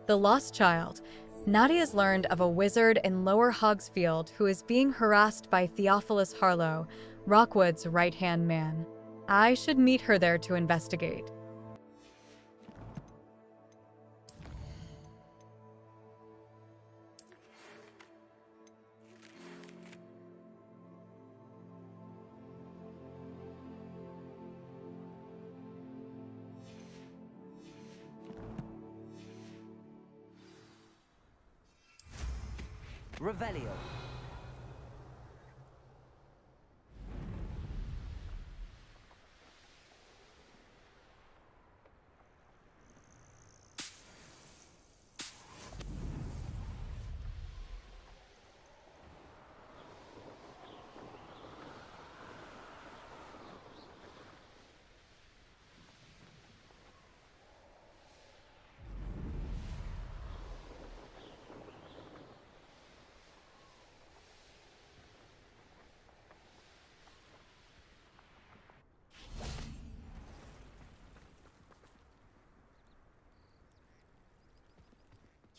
The Lost Child. Nadia's learned of a wizard in Lower Hogsfield who is being harassed by Theophilus Harlow, Rockwood's right-hand man. I should meet her there to investigate. Revelio.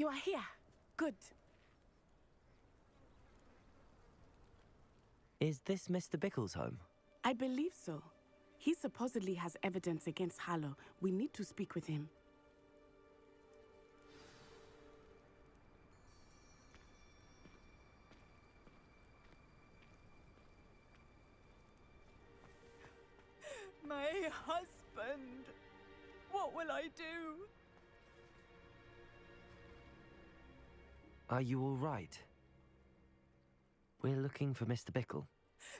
You are here. Good. Is this Mr. Bickle's home? I believe so. He supposedly has evidence against Harlow. We need to speak with him. My husband. What will I do? Are you all right? We're looking for Mr. Bickle.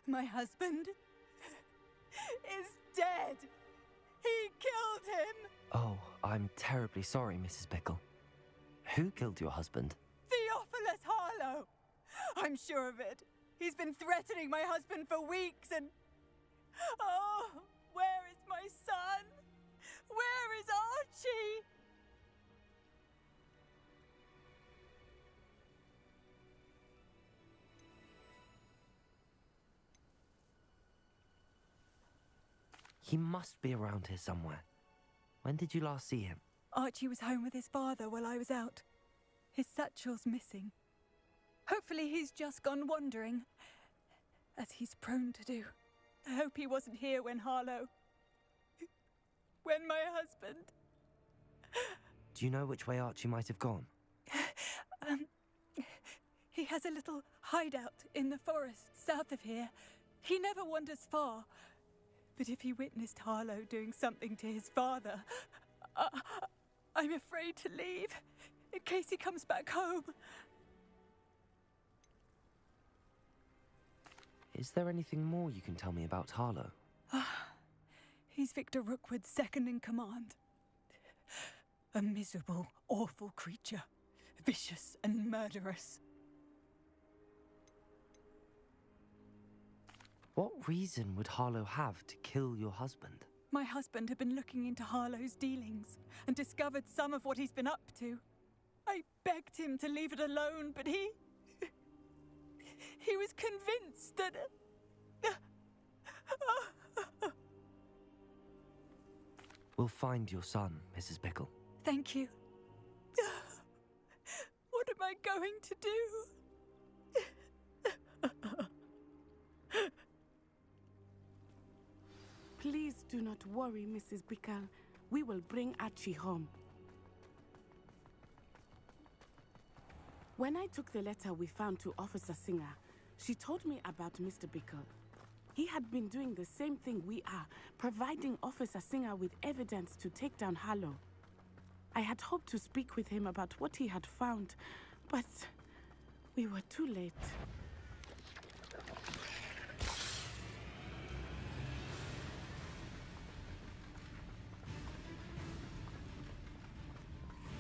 My husband is dead. He killed him. Oh, I'm terribly sorry, Mrs. Bickle. Who killed your husband? Theophilus Harlow. I'm sure of it. He's been threatening my husband for weeks and... Oh, where is my son? Where is Archie? He must be around here somewhere. When did you last see him? Archie was home with his father while I was out. His satchel's missing. Hopefully he's just gone wandering, as he's prone to do. I hope he wasn't here when when my husband... Do you know which way Archie might have gone? He has a little hideout in the forest south of here. He never wanders far. But if he witnessed Harlow doing something to his father, I'm afraid to leave, in case he comes back home. Is there anything more you can tell me about Harlow? He's Victor Rookwood's second in command. A miserable, awful creature, vicious and murderous. What reason would Harlow have to kill your husband? My husband had been looking into Harlow's dealings and discovered some of what he's been up to. I begged him to leave it alone, but he was convinced that... We'll find your son, Mrs. Bickle. Thank you. What am I going to do? Please do not worry, Mrs. Bickle. We will bring Archie home. When I took the letter we found to Officer Singer, she told me about Mr. Bickle. He had been doing the same thing we are, providing Officer Singer with evidence to take down Harlow. I had hoped to speak with him about what he had found, but we were too late.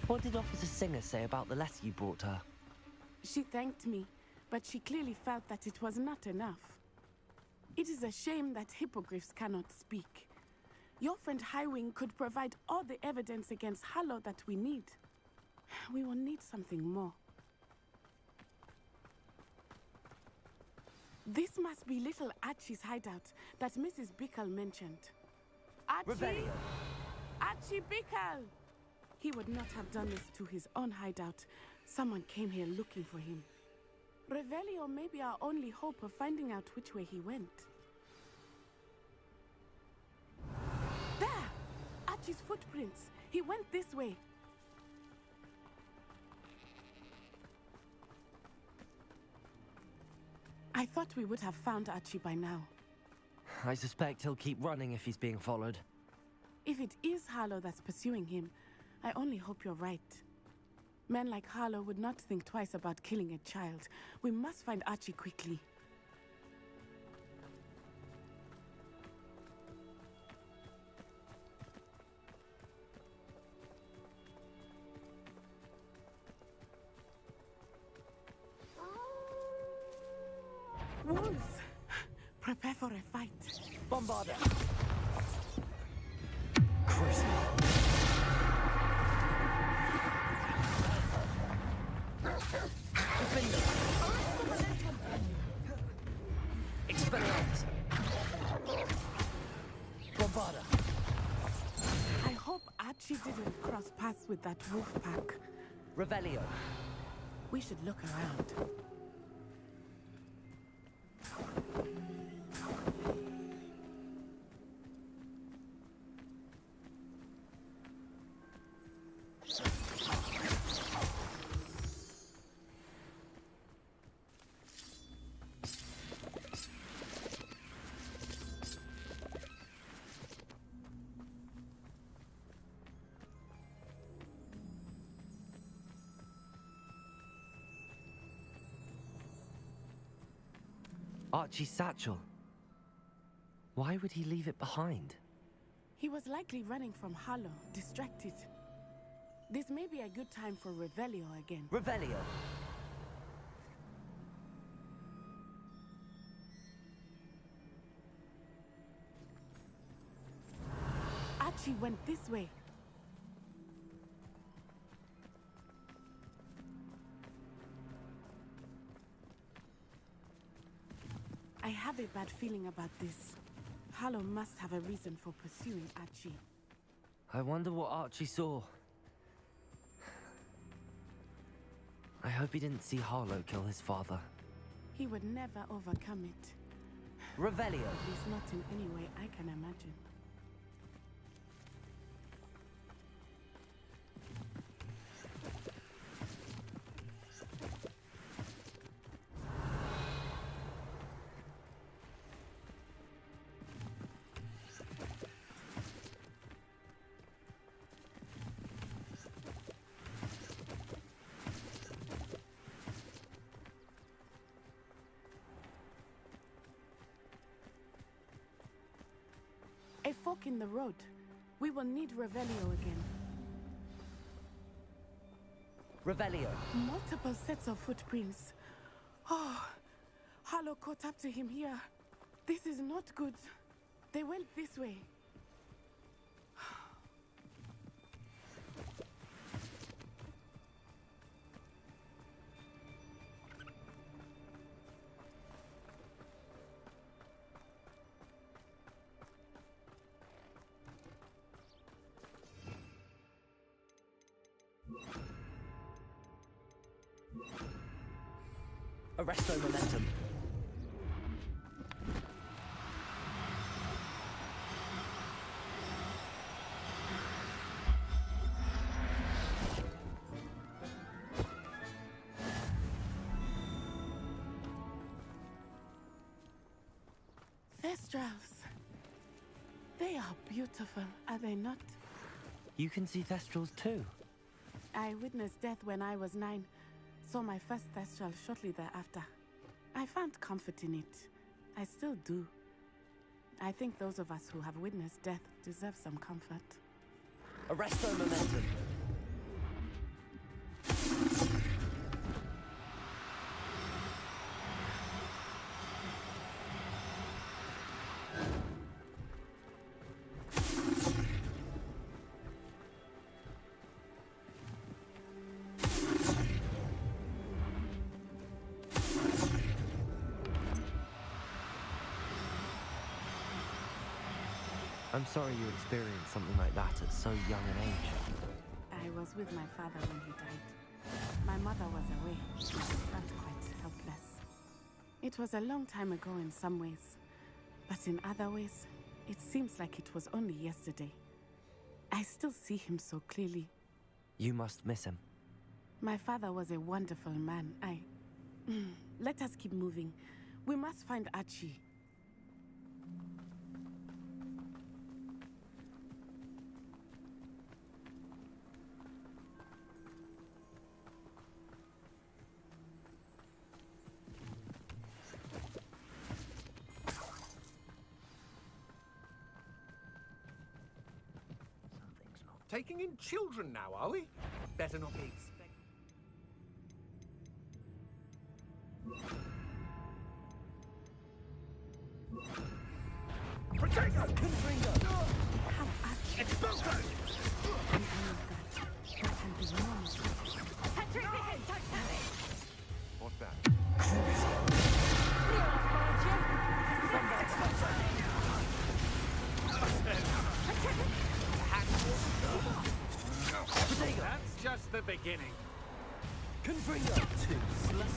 What did Officer Singer say about the letter you brought her? She thanked me, but she clearly felt that it was not enough. It is a shame that hippogriffs cannot speak. Your friend Highwing could provide all the evidence against Harlow that we need. We will need something more. This must be little Archie's hideout that Mrs. Bickle mentioned. Archie! Revelio. Archie Bickle! He would not have done this to his own hideout. Someone came here looking for him. Revelio may be our only hope of finding out which way he went. There! Archie's footprints. He went this way. I thought we would have found Archie by now. I suspect he'll keep running if he's being followed. If it is Harlow that's pursuing him, I only hope you're right. Men like Harlow would not think twice about killing a child. We must find Archie quickly. Wolves! Prepare for a fight. Bombarder! Crucible! Defender! Expelliarmus! Bombarder! I hope Archie didn't cross paths with that wolf pack. Revelio! We should look around. Archie's satchel. Why would he leave it behind? He was likely running from Harlow, distracted. This may be a good time for Revelio again. Revelio! Archie went this way. I have a bad feeling about this. Harlow must have a reason for pursuing Archie. I wonder what Archie saw. I hope he didn't see Harlow kill his father. He would never overcome it. Revelio! At least not in any way I can imagine. A fork in the road. We will need Revelio again. Revelio! Multiple sets of footprints. Oh, Harlow caught up to him here. This is not good. They went this way. Arresto momentum. Thestrals. They are beautiful, are they not? You can see Thestrals too. I witnessed death when I was 9. Saw my first Thestral shortly thereafter. I found comfort in it. I still do. I think those of us who have witnessed death deserve some comfort. Arresto momentum. I'm sorry you experienced something like that at so young an age. I was with my father when he died. My mother was away. I felt quite helpless. It was a long time ago in some ways, but in other ways, it seems like it was only yesterday. I still see him so clearly. You must miss him. My father was a wonderful man. Let us keep moving. We must find Archie. Taking in children now, are we? Better not be expecting. Protect us! How Archie? Expose us! And all of that. What can be normal? What's that? That's just the beginning. Confringo to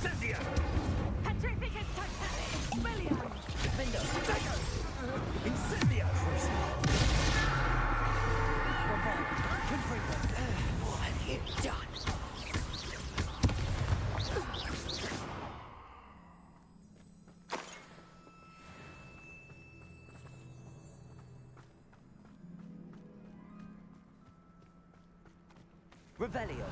Cynthia! Petrificus totalis! William! Defender! Incendio! Confringo! What have you done? Revelio.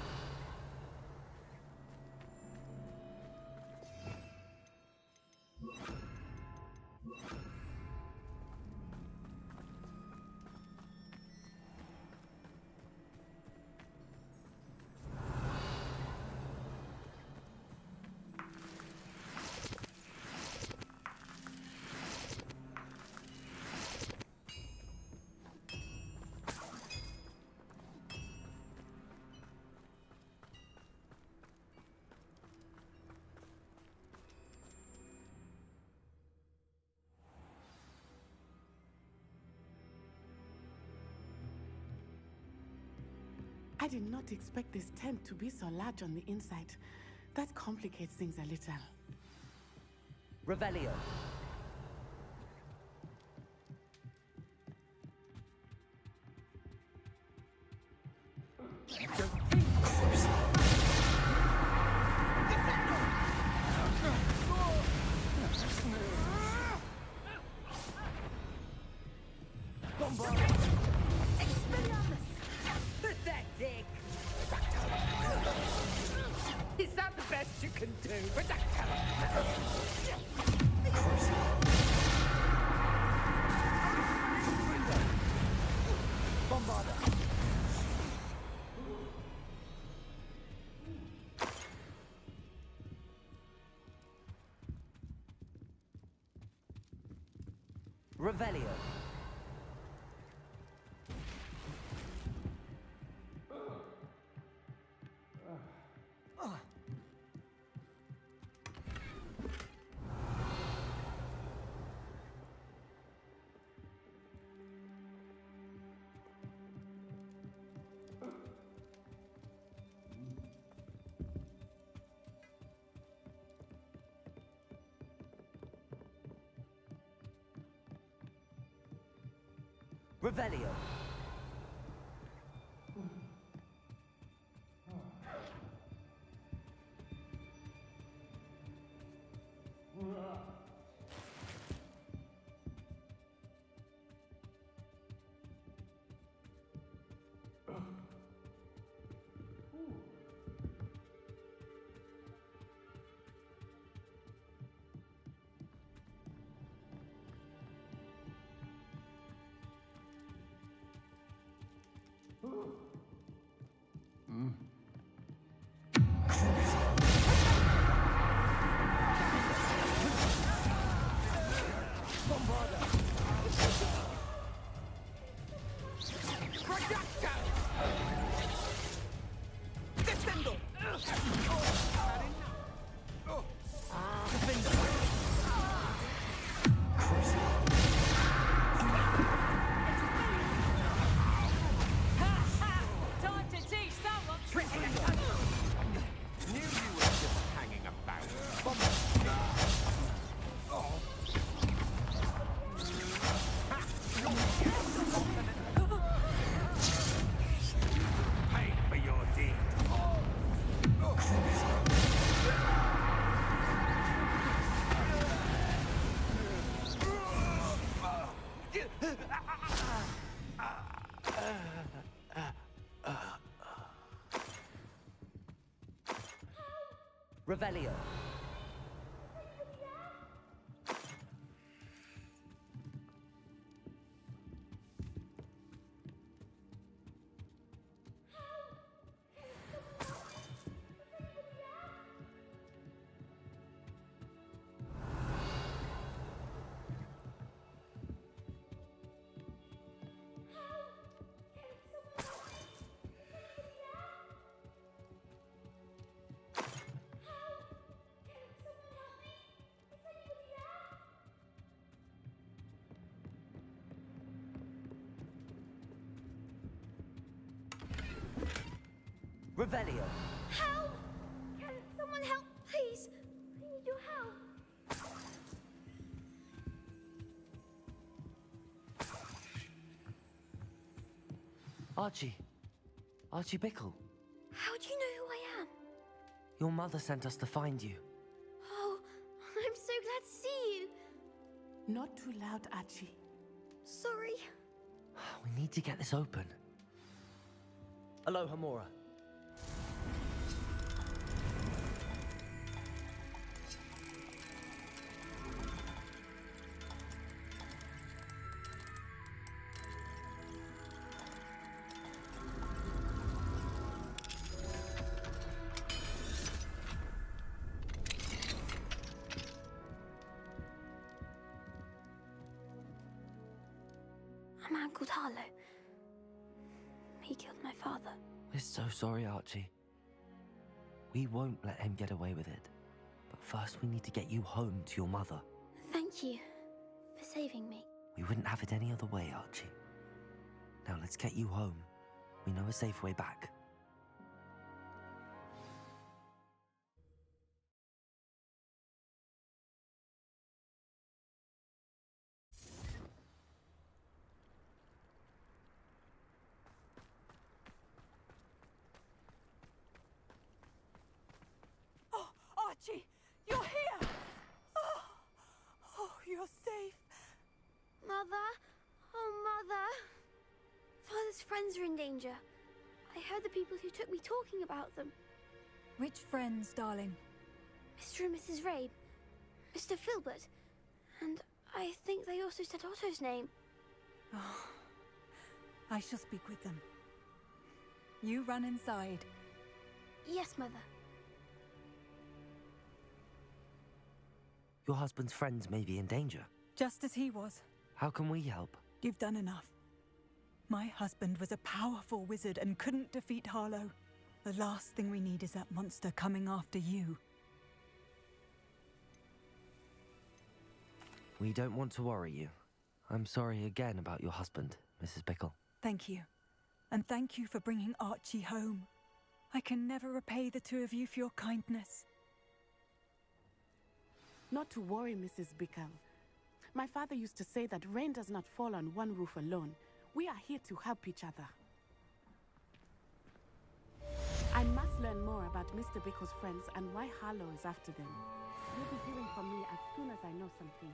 I did not expect this tent to be so large on the inside. That complicates things a little. Revelio. Pathetic! Is that the best you can do? Bombarda. Revelio. Revelio. Revelio. Revelio. Help! Can someone help, please? I need your help. Archie. Archie Bickle. How do you know who I am? Your mother sent us to find you. Oh, I'm so glad to see you. Not too loud, Archie. Sorry. We need to get this open. Aloha, Mora. A man called Harlow. He killed my father. We're so sorry, Archie. We won't let him get away with it. But first we need to get you home to your mother. Thank you for saving me. We wouldn't have it any other way, Archie. Now let's get you home. We know a safe way back. Oh, Archie, you're here! Oh, you're safe. Mother? Oh, Mother. Father's friends are in danger. I heard the people who took me talking about them. Which friends, darling? Mr. and Mrs. Rabe, Mr. Filbert, and I think they also said Otto's name. Oh, I shall speak with them. You run inside. Yes, Mother. Your husband's friends may be in danger. Just as he was. How can we help? You've done enough. My husband was a powerful wizard and couldn't defeat Harlow. The last thing we need is that monster coming after you. We don't want to worry you. I'm sorry again about your husband, Mrs. Bickle. Thank you. And thank you for bringing Archie home. I can never repay the two of you for your kindness. Not to worry, Mrs. Bickle. My father used to say that rain does not fall on one roof alone. We are here to help each other. I must learn more about Mr. Bickle's friends and why Harlow is after them. You'll be hearing from me as soon as I know something.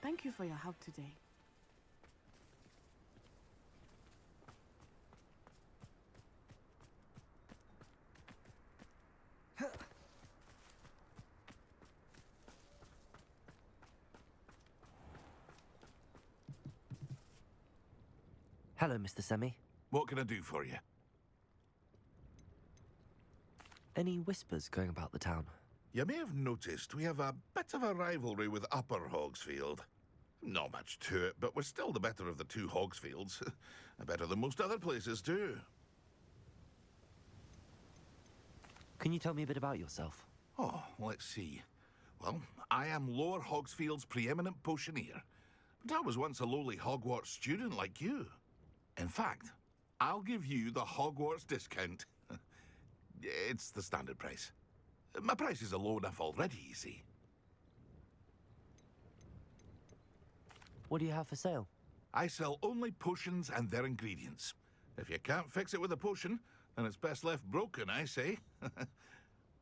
Thank you for your help today. Hello, Mr. Semi. What can I do for you? Any whispers going about the town? You may have noticed we have a bit of a rivalry with Upper Hogsfield. Not much to it, but we're still the better of the two Hogsfields. Better than most other places, too. Can you tell me a bit about yourself? Oh, let's see. Well, I am Lower Hogsfield's preeminent potioneer. But I was once a lowly Hogwarts student like you. In fact, I'll give you the Hogwarts discount. It's the standard price. My prices are low enough already, you see. What do you have for sale? I sell only potions and their ingredients. If you can't fix it with a potion, then it's best left broken, I say.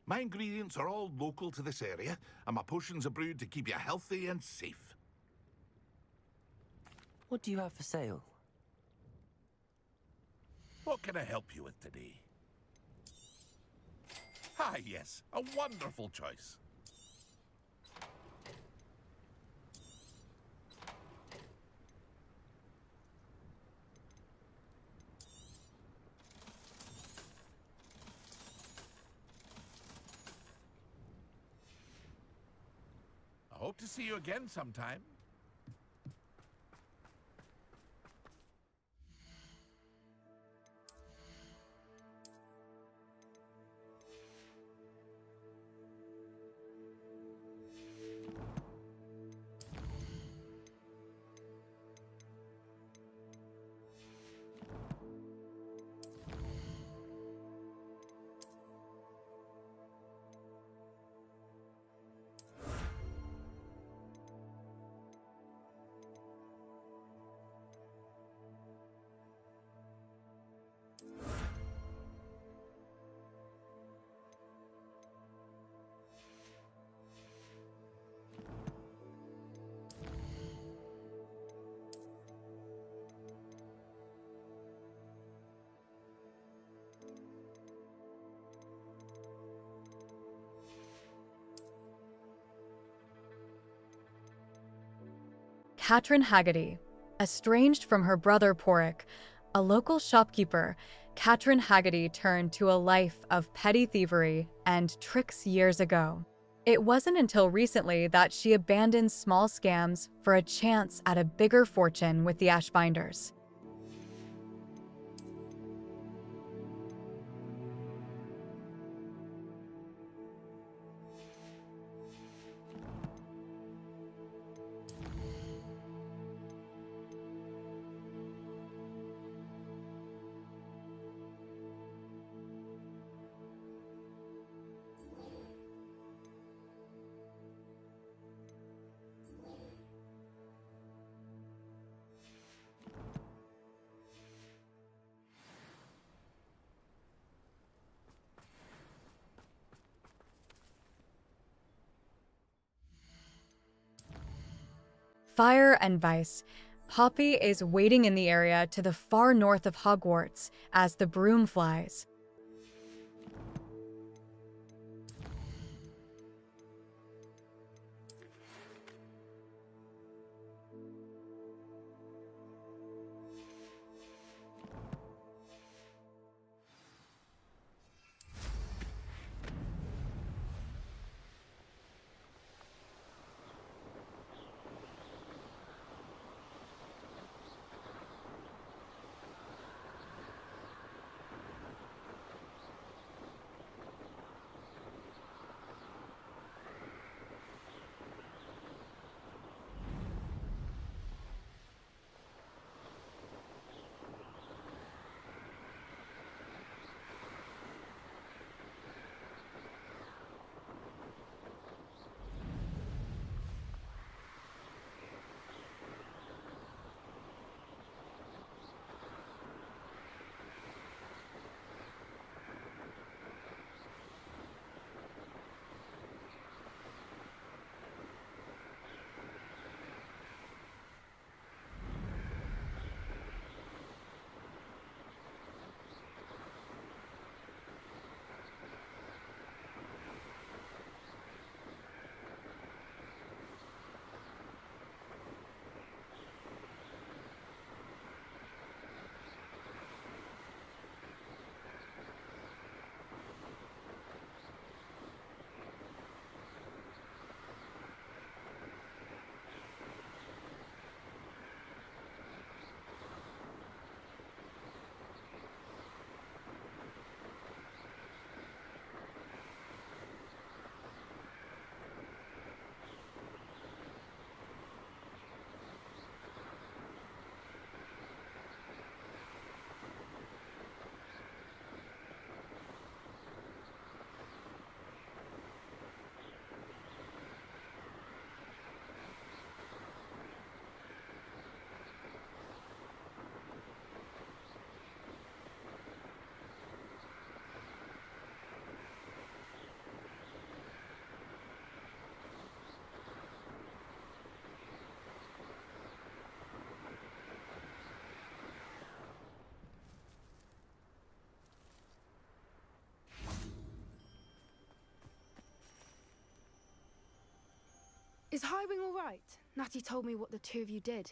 My ingredients are all local to this area, and my potions are brewed to keep you healthy and safe. What do you have for sale? What can I help you with today? Ah, yes, a wonderful choice. I hope to see you again sometime. Catherine Haggerty. Estranged from her brother Porrick, a local shopkeeper, Catherine Haggerty turned to a life of petty thievery and tricks years ago. It wasn't until recently that she abandoned small scams for a chance at a bigger fortune with the Ashbinders. Fire and Vice. Poppy is waiting in the area to the far north of Hogwarts as the broom flies. Is Highwing all right? Natty told me what the two of you did.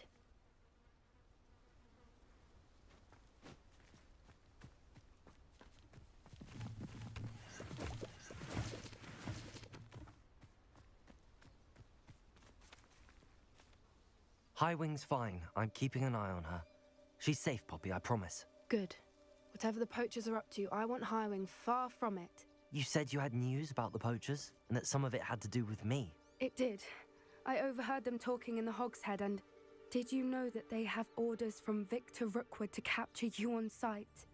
Highwing's fine. I'm keeping an eye on her. She's safe, Poppy, I promise. Good. Whatever the poachers are up to, I want Highwing far from it. You said you had news about the poachers, and that some of it had to do with me. It did. I overheard them talking in the Hogshead, and did you know that they have orders from Victor Rookwood to capture you on sight?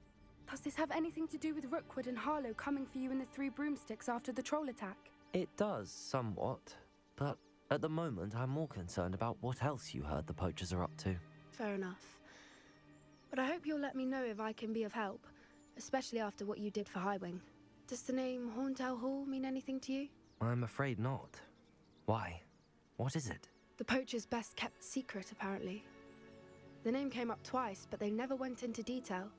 Does this have anything to do with Rookwood and Harlow coming for you in the Three Broomsticks after the troll attack? It does, somewhat. But at the moment, I'm more concerned about what else you heard the poachers are up to. Fair enough. But I hope you'll let me know if I can be of help, especially after what you did for Highwing. Does the name Horntail Hall mean anything to you? I'm afraid not. Why? What is it? The poacher's best kept secret, apparently. The name came up twice, but they never went into detail.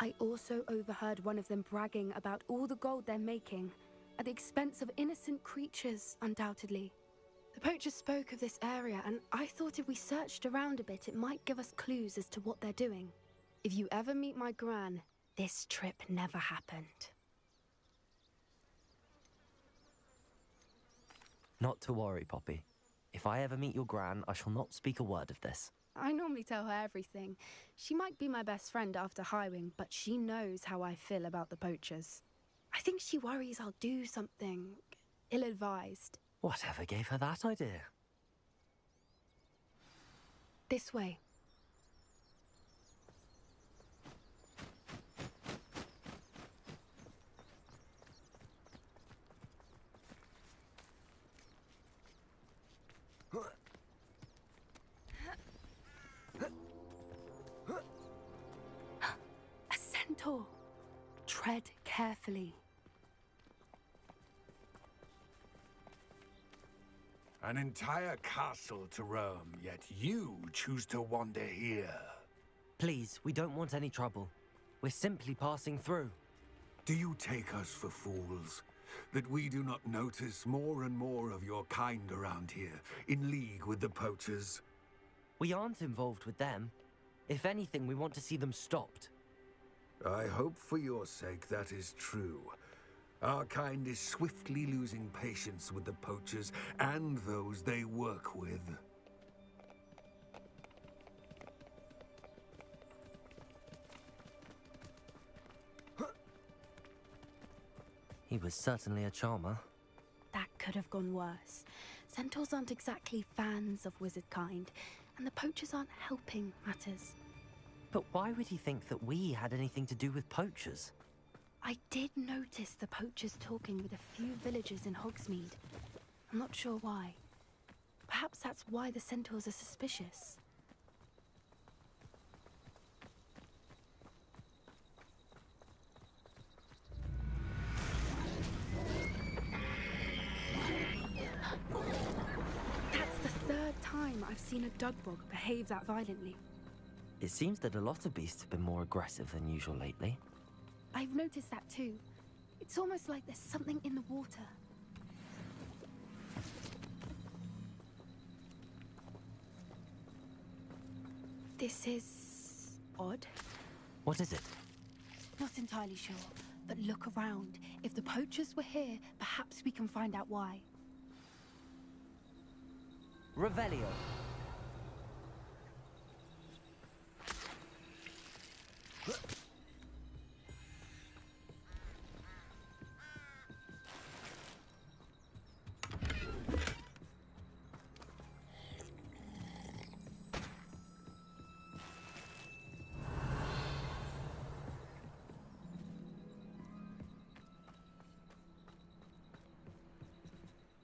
I also overheard one of them bragging about all the gold they're making, at the expense of innocent creatures, undoubtedly. The poacher spoke of this area, and I thought if we searched around a bit, it might give us clues as to what they're doing. If you ever meet my gran, this trip never happened. Not to worry, Poppy. If I ever meet your gran, I shall not speak a word of this. I normally tell her everything. She might be my best friend after Highwing, but she knows how I feel about the poachers. I think she worries I'll do something ill-advised. Whatever gave her that idea? This way. A centaur. Tread carefully. An entire castle to roam, yet you choose to wander here. Please, we don't want any trouble. We're simply passing through. Do you take us for fools? That we do not notice more and more of your kind around here, in league with the poachers? We aren't involved with them. If anything, we want to see them stopped. I hope for your sake that is true. Our kind is swiftly losing patience with the poachers and those they work with. He was certainly a charmer. That could have gone worse. Centaurs aren't exactly fans of wizard kind, and the poachers aren't helping matters. But why would he think that we had anything to do with poachers? I did notice the poachers talking with a few villagers in Hogsmeade. I'm not sure why. Perhaps that's why the centaurs are suspicious. That's the third time I've seen a dugbog behave that violently. It seems that a lot of beasts have been more aggressive than usual lately. I've noticed that too. It's almost like there's something in the water. This is odd. What is it? Not entirely sure, but look around. If the poachers were here, perhaps we can find out why. Revelio.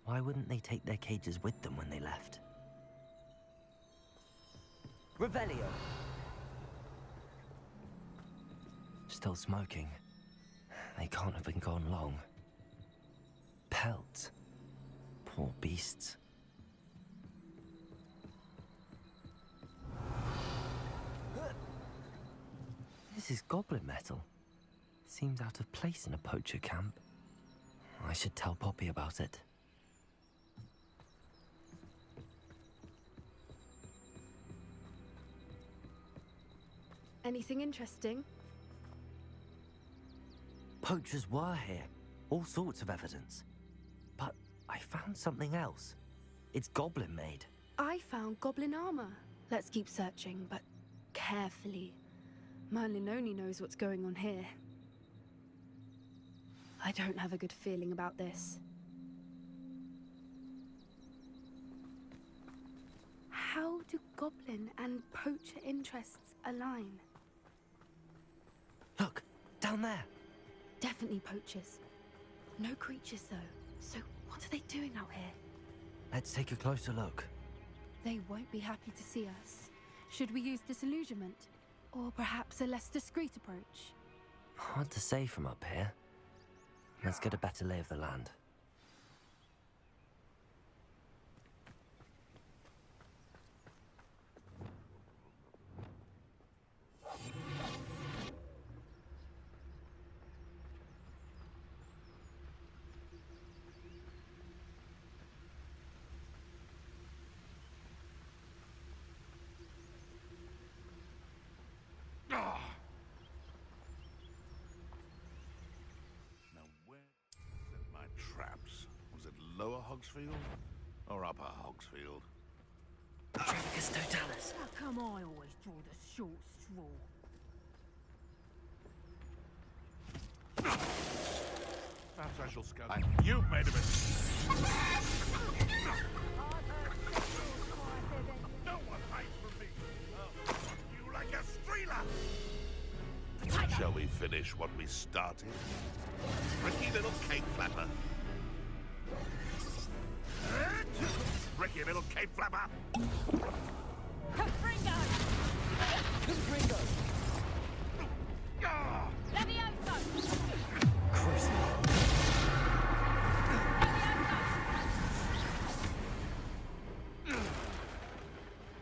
Why wouldn't they take their cages with them when they left? Revelio! Still smoking. They can't have been gone long. Pelts. Poor beasts. This is goblin metal. Seems out of place in a poacher camp. I should tell Poppy about it. Anything interesting? Poachers were here. All sorts of evidence. But I found something else. It's goblin made. I found goblin armor. Let's keep searching, but carefully. Merlin only knows what's going on here. I don't have a good feeling about this. How do goblin and poacher interests align? Look, down there. Definitely poachers. No creatures, though. So what are they doing out here? Let's take a closer look. They won't be happy to see us. Should we use disillusionment? Or perhaps a less discreet approach? Hard to say from up here. Let's get a better lay of the land. Now where set my traps? Was it Lower Hogsfield or Upper Hogsfield? Trafficus Totalis. How come I always draw the short straw? Perhaps I shall scout. You made a mistake. No one hides from me. Oh, you like a streeler. Shall we finish what we started? Ricky little cake flapper. Ricky little cake flapper. Confringo! Confringo! Ah! Levioso! Crucible.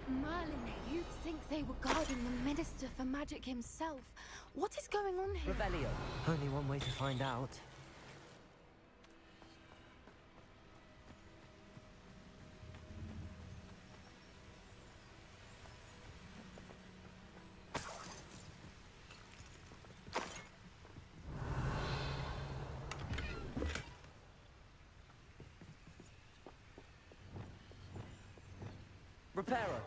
Merlin, you'd think they were guarding the Minister for Magic himself. What is going on here? Revelio. Only one way to find out. Reparo.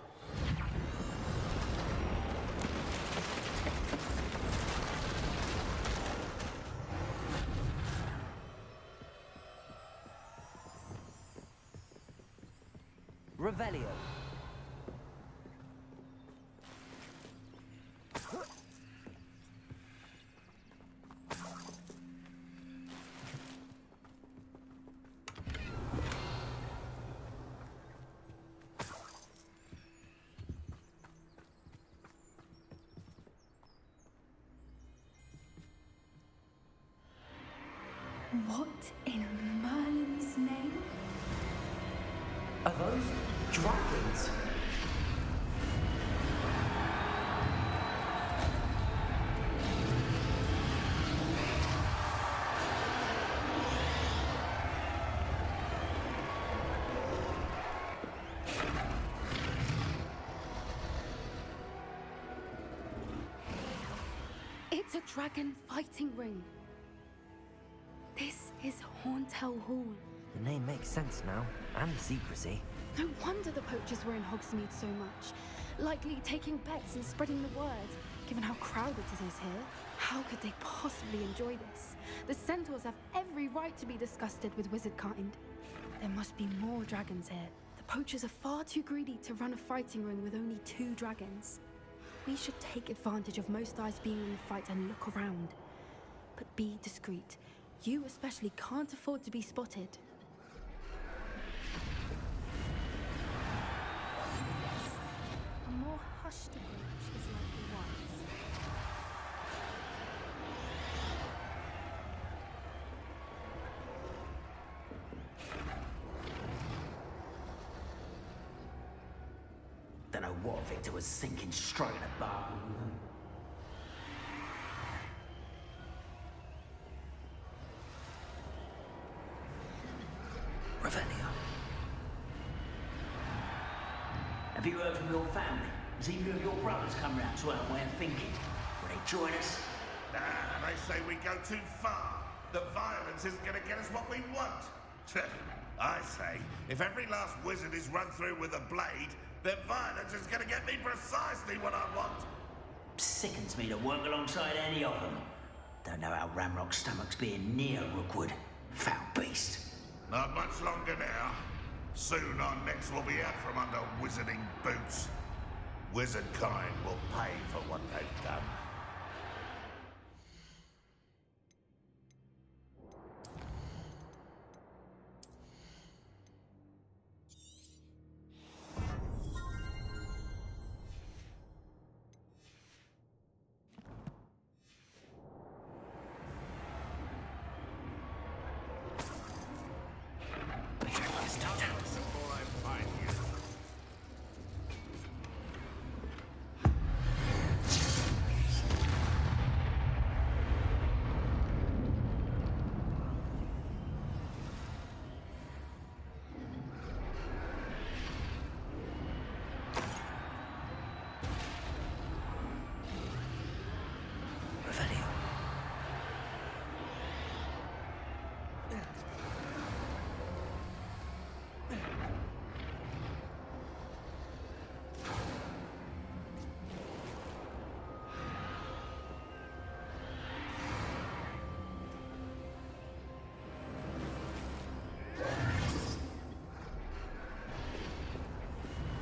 Revelio. What in Merlin's name? Are those dragons? It's a dragon fighting ring. This is Hauntel Hall. The name makes sense now, and the secrecy. No wonder the poachers were in Hogsmeade so much. Likely taking bets and spreading the word, given how crowded it is here. How could they possibly enjoy this? The centaurs have every right to be disgusted with wizard kind. There must be more dragons here. The poachers are far too greedy to run a fighting ring with only 2 dragons. We should take advantage of most eyes being in the fight and look around. But be discreet. You especially can't afford to be spotted. A more hushed approach is likely wise. Don't know what Victor was thinking, stroking a bar. Revelio. Have you heard from your family? Has either of your brothers come round to our way of thinking? Will they join us? Nah, they say we go too far. The violence isn't going to get us what we want. I say, if every last wizard is run through with a blade, then violence is going to get me precisely what I want. Sickens me to work alongside any of them. Don't know how Ramrock's stomach's being near Rookwood. Foul beast. Not much longer now. Soon our necks will be out from under wizarding boots. Wizard kind will pay for what they've done.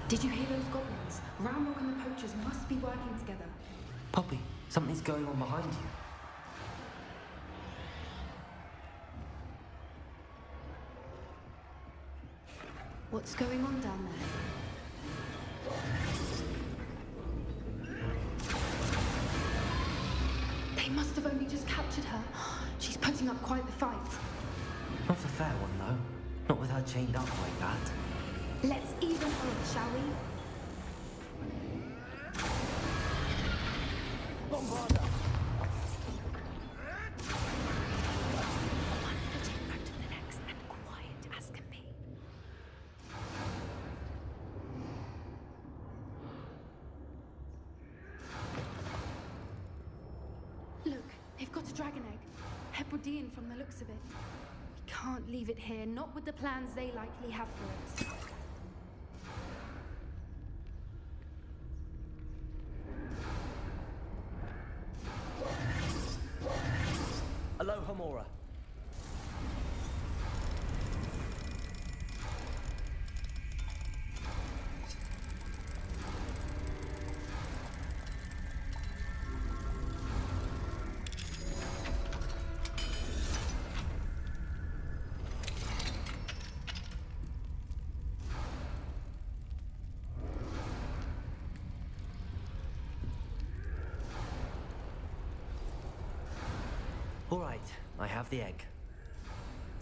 Did you hear those goblins? Ramrock and the poachers must be working together. Poppy, something's going on behind you. What's going on down there? They must have only just captured her. She's putting up quite the fight. Not a fair one, though. Not with her chained up like that. Let's even her, shall we? Bombarda! One foot in front of the next and quiet as can be. Look, they've got a dragon egg. Hebridean from the looks of it. We can't leave it here, not with the plans they likely have for it. Aloha, Mora. All right, I have the egg.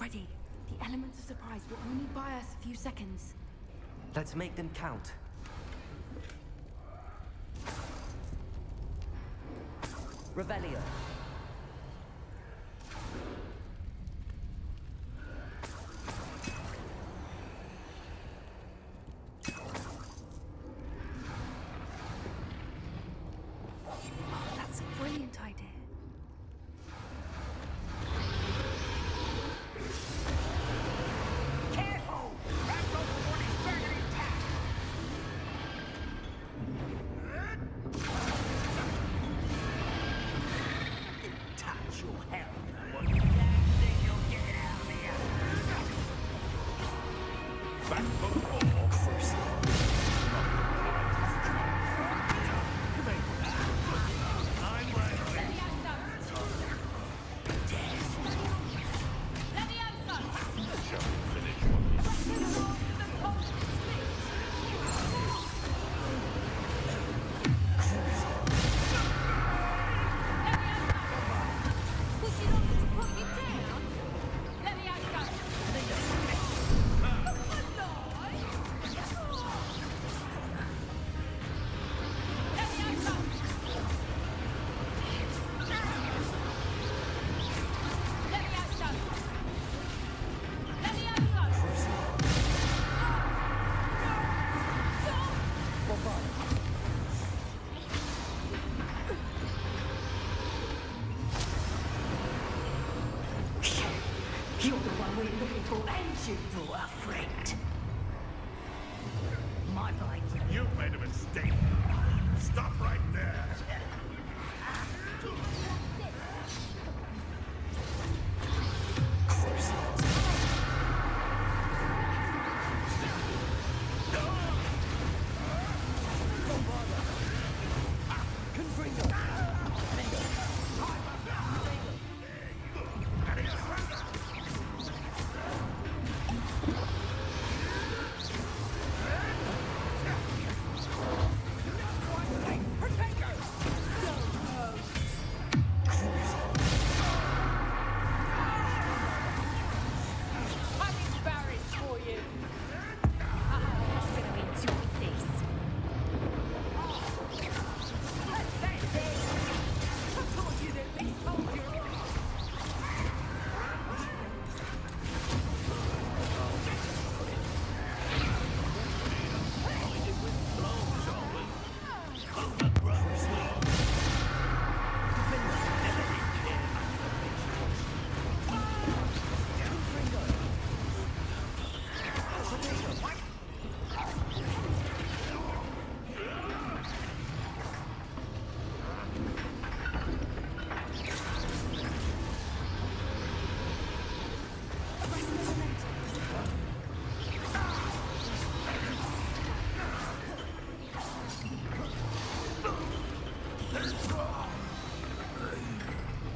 Ready. The elements of surprise will only buy us a few seconds. Let's make them count. Revelio. That's a brilliant idea. you looking for, and you brought a friend. My bike. You've made a mistake. Stop right there.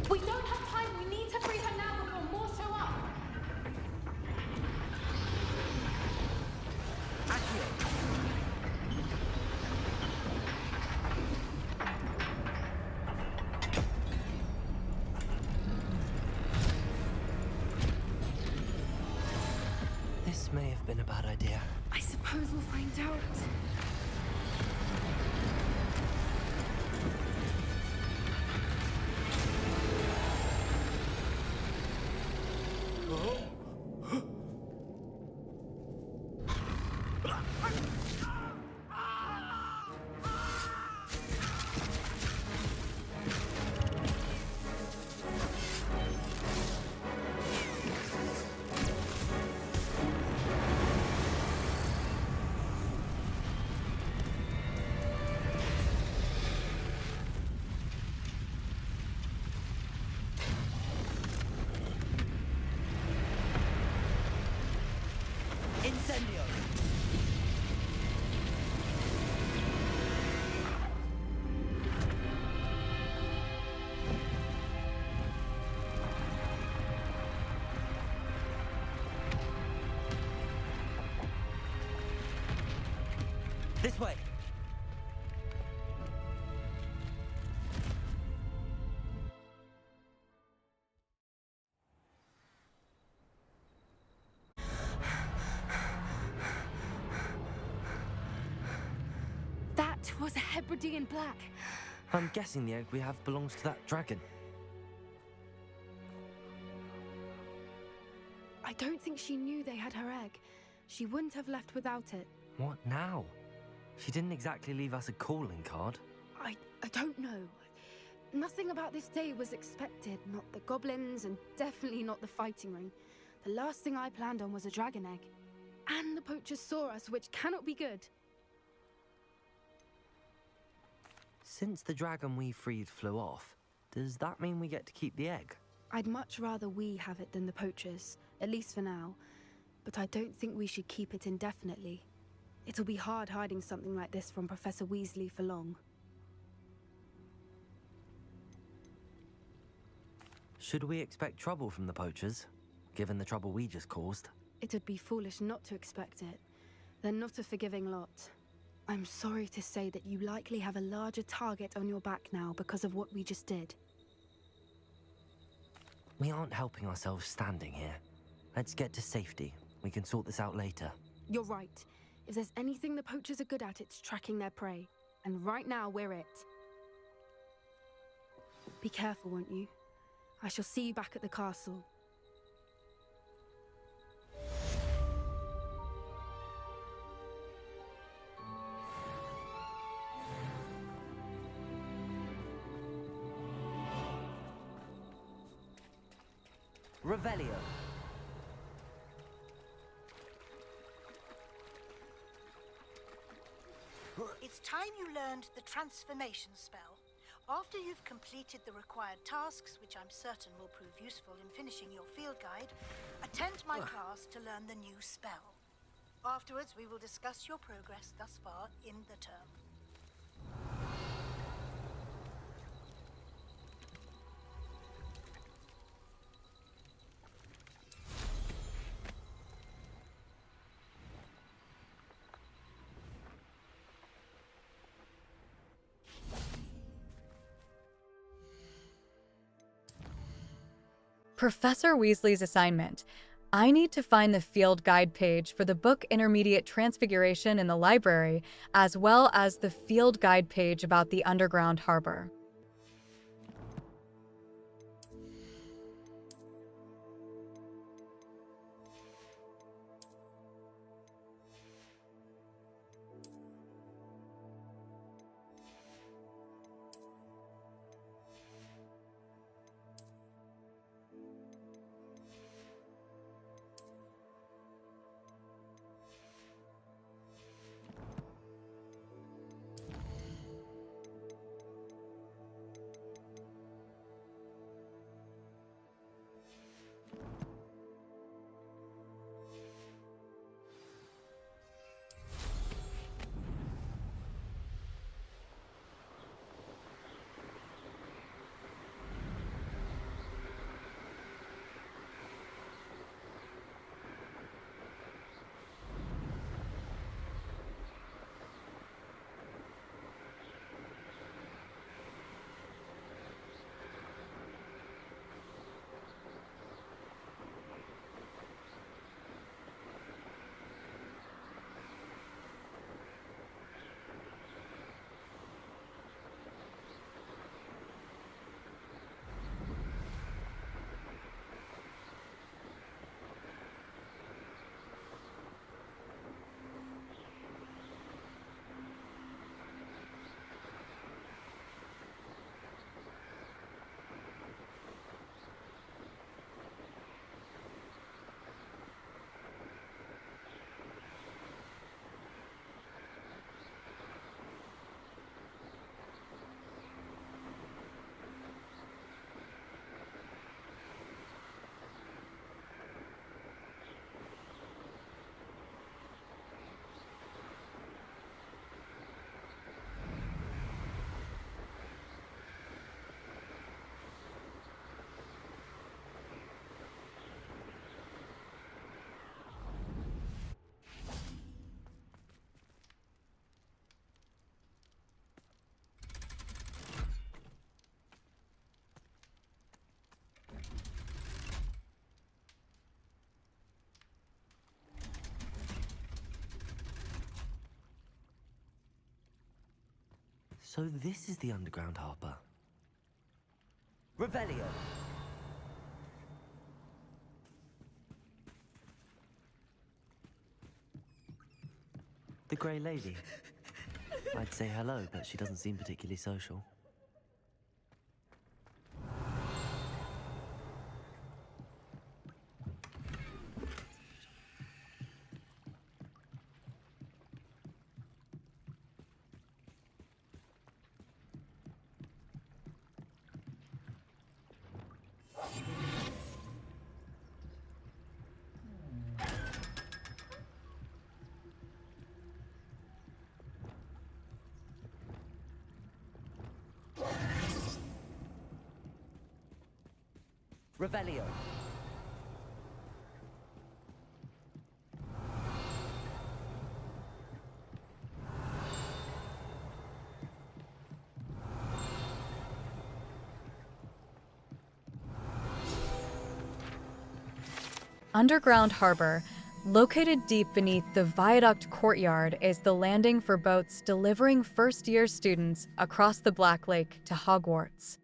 We don't have time. We need to free her now before more show up. This may have been a bad idea. I suppose we'll find out. Incendio! This way. That was a Hebridean black. I'm guessing the egg we have belongs to that dragon. I don't think she knew they had her egg. She wouldn't have left without it. What now? She didn't exactly leave us a calling card. I don't know. Nothing about this day was expected. Not the goblins, and definitely not the fighting ring. The last thing I planned on was a dragon egg. And the poachers saw us, which cannot be good. Since the dragon we freed flew off, does that mean we get to keep the egg? I'd much rather we have it than the poachers, at least for now. But I don't think we should keep it indefinitely. It'll be hard hiding something like this from Professor Weasley for long. Should we expect trouble from the poachers, given the trouble we just caused? It'd be foolish not to expect it. They're not a forgiving lot. I'm sorry to say that you likely have a larger target on your back now because of what we just did. We aren't helping ourselves standing here. Let's get to safety. We can sort this out later. You're right. If there's anything the poachers are good at, it's tracking their prey. And right now, we're it. Be careful, won't you? I shall see you back at the castle. Revelio. It's time you learned the transformation spell. After you've completed the required tasks, which I'm certain will prove useful in finishing your field guide, attend my class to learn the new spell. Afterwards, we will discuss your progress thus far in the term. Professor Weasley's assignment. I need to find the field guide page for the book Intermediate Transfiguration in the library, as well as the field guide page about the underground harbor. So this is the underground harbor. Revelio! The Grey Lady. I'd say hello, but she doesn't seem particularly social. Revelio. Underground Harbor, located deep beneath the Viaduct Courtyard, is the landing for boats delivering first-year students across the Black Lake to Hogwarts.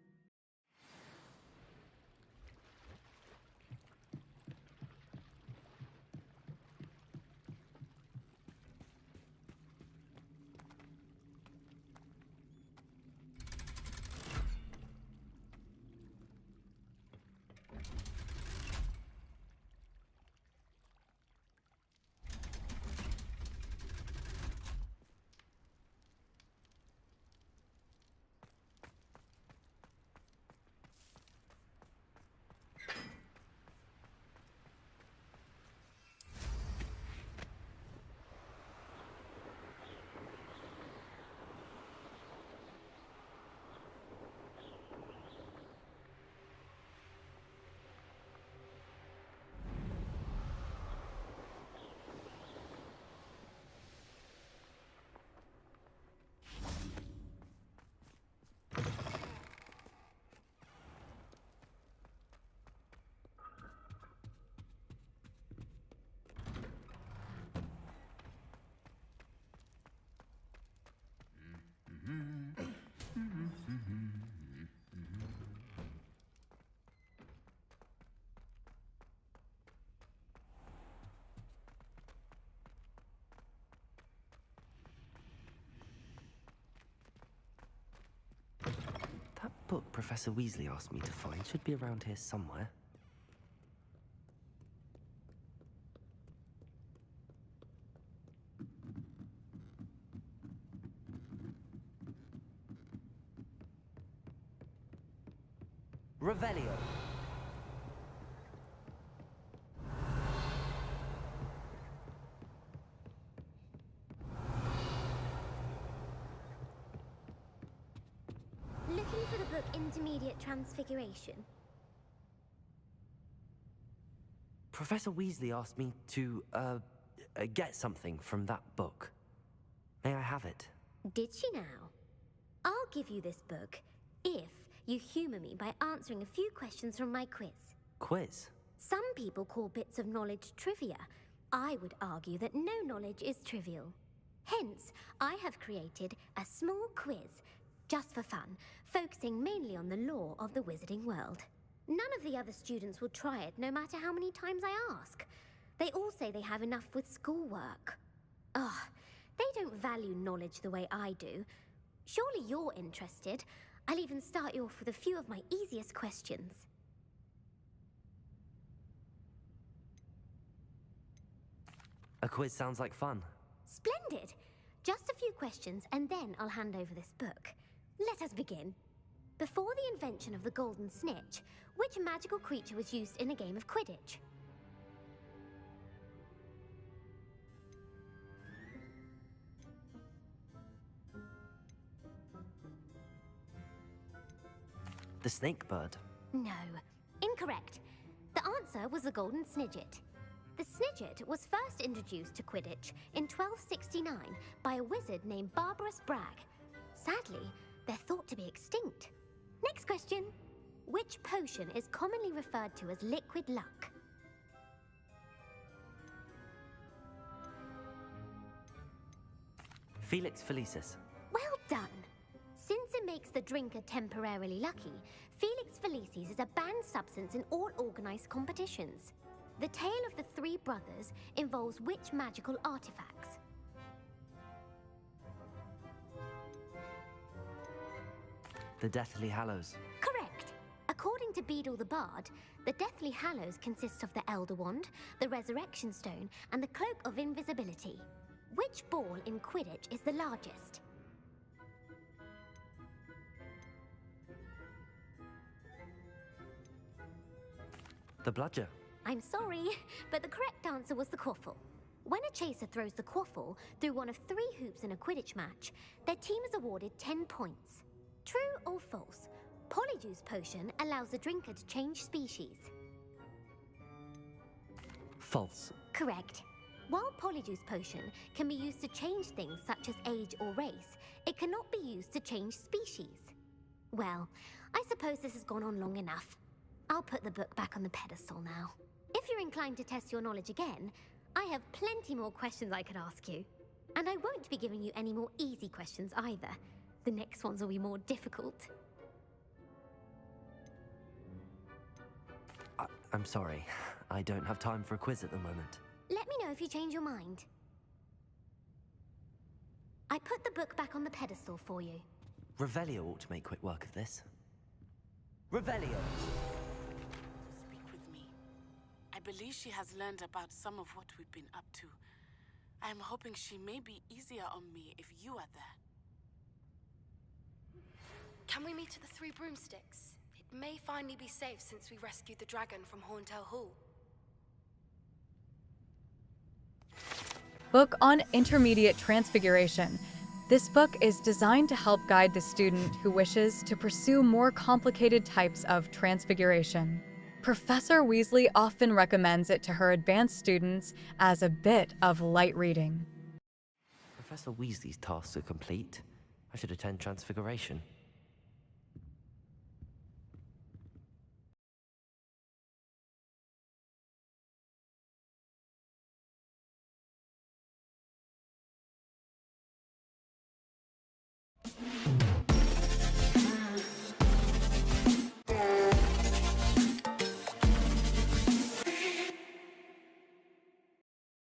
book Professor Weasley asked me to find should be around here somewhere. Revelio. Looking for the book Intermediate Transfiguration? Professor Weasley asked me to, get something from that book. May I have it? Did she now? I'll give you this book if you humour me by answering a few questions from my quiz. Quiz? Some people call bits of knowledge trivia. I would argue that no knowledge is trivial. Hence, I have created a small quiz, just for fun, focusing mainly on the lore of the wizarding world. None of the other students will try it, no matter how many times I ask. They all say they have enough with schoolwork. Ugh, they don't value knowledge the way I do. Surely you're interested. I'll even start you off with a few of my easiest questions. A quiz sounds like fun. Splendid! Just a few questions, and then I'll hand over this book. Let us begin. Before the invention of the golden snitch, which magical creature was used in a game of Quidditch? The snake bird. No, incorrect. The answer was the golden snidget. The snidget was first introduced to Quidditch in 1269 by a wizard named Barbarous Bragg. Sadly, they're thought to be extinct. Next question. Which potion is commonly referred to as liquid luck? Felix Felicis. Well done. Since it makes the drinker temporarily lucky, Felix Felicis is a banned substance in all organized competitions. The tale of the three brothers involves which magical artifacts? The Deathly Hallows. Correct. According to Beedle the Bard, the Deathly Hallows consists of the Elder Wand, the Resurrection Stone, and the Cloak of Invisibility. Which ball in Quidditch is the largest? The Bludger. I'm sorry, but the correct answer was the quaffle. When a chaser throws the quaffle through one of 3 hoops in a Quidditch match, their team is awarded 10 points. True or false? Polyjuice potion allows the drinker to change species. False. Correct. While Polyjuice potion can be used to change things such as age or race, it cannot be used to change species. Well, I suppose this has gone on long enough. I'll put the book back on the pedestal now. If you're inclined to test your knowledge again, I have plenty more questions I could ask you. And I won't be giving you any more easy questions either. The next ones will be more difficult. I'm sorry. I don't have time for a quiz at the moment. Let me know if you change your mind. I put the book back on the pedestal for you. Revelio ought to make quick work of this. Revelio! Speak with me. I believe she has learned about some of what we've been up to. I am hoping she may be easier on me if you are there. Can we meet at the Three Broomsticks? It may finally be safe since we rescued the dragon from Horntail Hall. Book on Intermediate Transfiguration. This book is designed to help guide the student who wishes to pursue more complicated types of transfiguration. Professor Weasley often recommends it to her advanced students as a bit of light reading. Professor Weasley's tasks are complete. I should attend Transfiguration.